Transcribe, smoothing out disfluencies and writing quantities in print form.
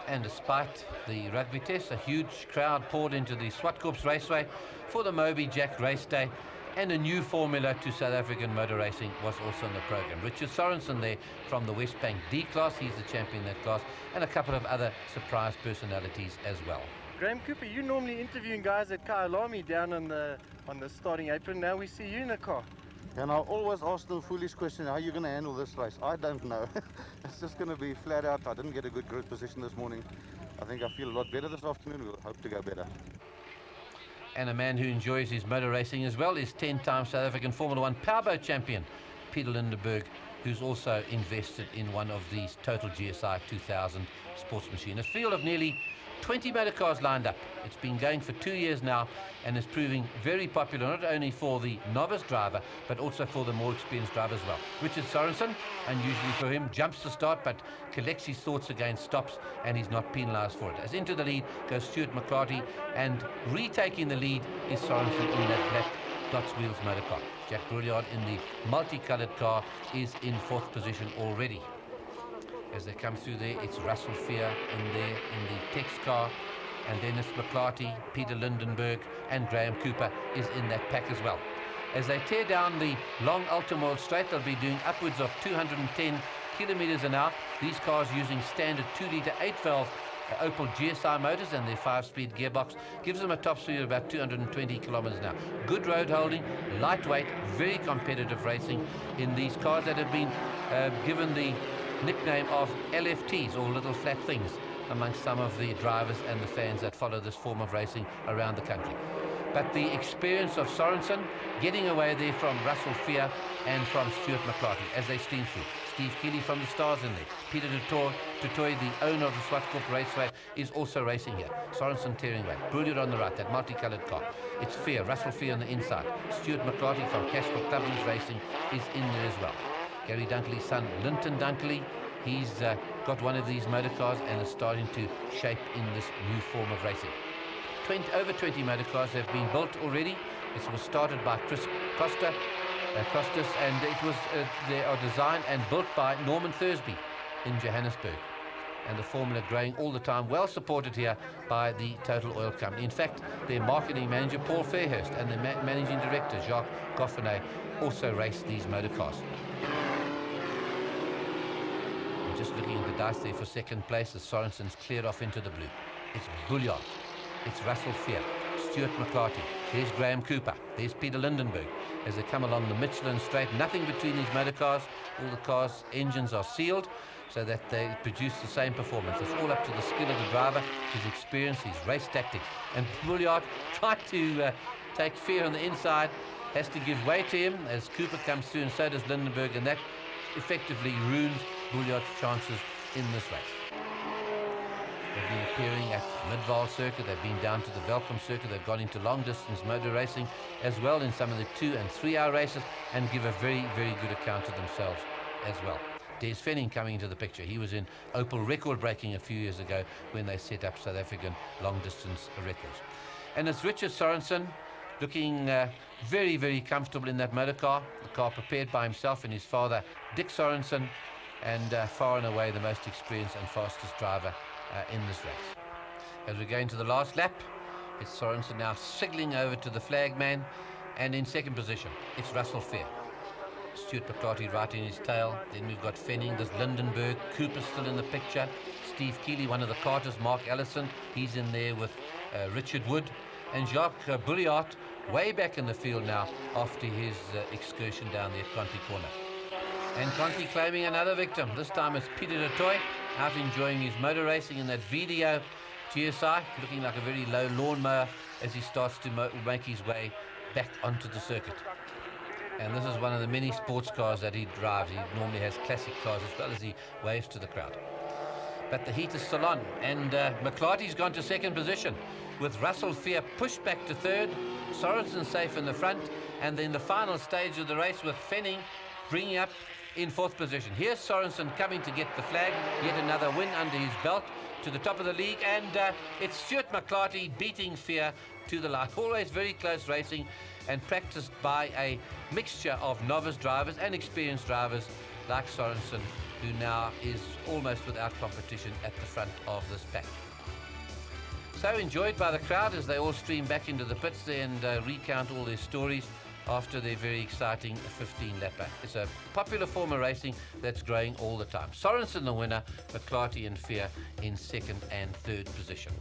And despite the rugby test, a huge crowd poured into the Zwartkops Raceway for the Moby Jack race day, and a new formula to South African motor racing was also in the program. Richard Sorensen there from the West Bank D class, he's the champion in that class, and a couple of other surprise personalities as well. Graham Cooper, you're normally interviewing guys at Kyalami down on the starting apron. Now we see you in the car. And I always ask the foolish question, how are you going to handle this race? I don't know. It's just going to be flat out. I didn't get a good grid position this morning. I think I feel a lot better this afternoon. We'll hope to go better. And a man who enjoys his motor racing as well is 10-time South African Formula 1 powerboat champion, Peter Lindenberg, who's also invested in one of these Total GSI 2000 sports machines. A field of nearly 20 motor cars lined up. It's been going for 2 years now and is proving very popular, not only for the novice driver, but also for the more experienced driver as well. Richard Sorensen, unusually for him, jumps to start, but collects his thoughts against stops, and he's not penalised for it. As into the lead goes Stuart McCarthy, and retaking the lead is Sorensen in that black Dots Wheels motor car. Jack Brouillard in the multicoloured car is in 4th position already. As they come through there, it's Russell Fear in there in the Tex car, and Dennis McClarty, Peter Lindenberg, and Graham Cooper is in that pack as well. As they tear down the long Ultimold straight, they'll be doing upwards of 210 kilometers an hour. These cars using standard 2-litre 8-valve Opel GSI motors, and their 5-speed gearbox gives them a top speed of about 220 kilometers an hour. Good road holding, lightweight, very competitive racing in these cars that have been given the nickname of LFTs, or little flat things, amongst some of the drivers and the fans that follow this form of racing around the country. But the experience of Sorensen getting away there from Russell Fear and from Stuart McCarthy as they steam through. Steve Keeley from the Stars in there. Peter Dutoy, the owner of the Zwartkops Raceway, is also racing here. Sorensen tearing away. Brouillard on the right, that multicoloured car. It's Fear, Russell Fear on the inside. Stuart McCarthy from Castrol Clubman's Racing is in there as well. Gary Dunkley's son, Linton Dunkley, he's got one of these motor cars and is starting to shape in this new form of racing. Over 20 motor cars have been built already. This was started by Chris Costas, and they are designed and built by Norman Thursby in Johannesburg. And the formula growing all the time, well supported here by the Total Oil Company. In fact, their marketing manager, Paul Fairhurst, and the managing director, Jacques Goffinet, also race these motor cars. And just looking at the dice there for second place, as Sorensen's cleared off into the blue. It's Brouillard, it's Russell Fear, Stuart McCarthy, there's Graham Cooper, there's Peter Lindenberg. As they come along the Michelin straight, nothing between these motor cars. All the cars' engines are sealed so that they produce the same performance. It's all up to the skill of the driver, his experience, his race tactics. And Brouillard tried to take Fear on the inside, has to give way to him as Cooper comes through, and so does Lindenberg, and that effectively ruins Brouillard's chances in this race. They've been appearing at Midvaal circuit, they've been down to the Welkom circuit, they've gone into long distance motor racing as well in some of the 2- and 3-hour races, and give a very, very good account of themselves as well. Des Fenning coming into the picture. He was in Opel record breaking a few years ago when they set up South African long distance records. And it's Richard Sorensen looking very, very comfortable in that motor car, the car prepared by himself and his father Dick Sorensen, and far and away the most experienced and fastest driver in this race. As we go into the last lap, it's Sorensen now signaling over to the flagman, and in second position it's Russell Fear. Stuart McCarthy right in his tail. Then we've got Fenning, there's Lindenberg, Cooper still in the picture, Steve Keeley, one of the Carters, Mark Ellison, he's in there with Richard Wood, and Jacques Brouillard way back in the field now after his excursion down there at Conti Corner. And Conti claiming another victim. This time it's Peter Dutoy out enjoying his motor racing in that VDO GSI, looking like a very low lawnmower as he starts to make his way back onto the circuit. And this is one of the many sports cars that he drives. He normally has classic cars as well as he waves to the crowd. But the heat is still on, and McClarty's gone to second position with Russell Fear pushed back to third, Sorensen safe in the front, and then the final stage of the race with Fenning bringing up in fourth position. Here's Sorensen coming to get the flag, yet another win under his belt to the top of the league, and it's Stuart McClarty beating Fear to the line. Always very close racing and practiced by a mixture of novice drivers and experienced drivers like Sorensen who now is almost without competition at the front of this pack. So enjoyed by the crowd as they all stream back into the pits there and recount all their stories after their very exciting 15-lapper. It's a popular form of racing that's growing all the time. Sorensen the winner, McClarty and Fear in second and third position.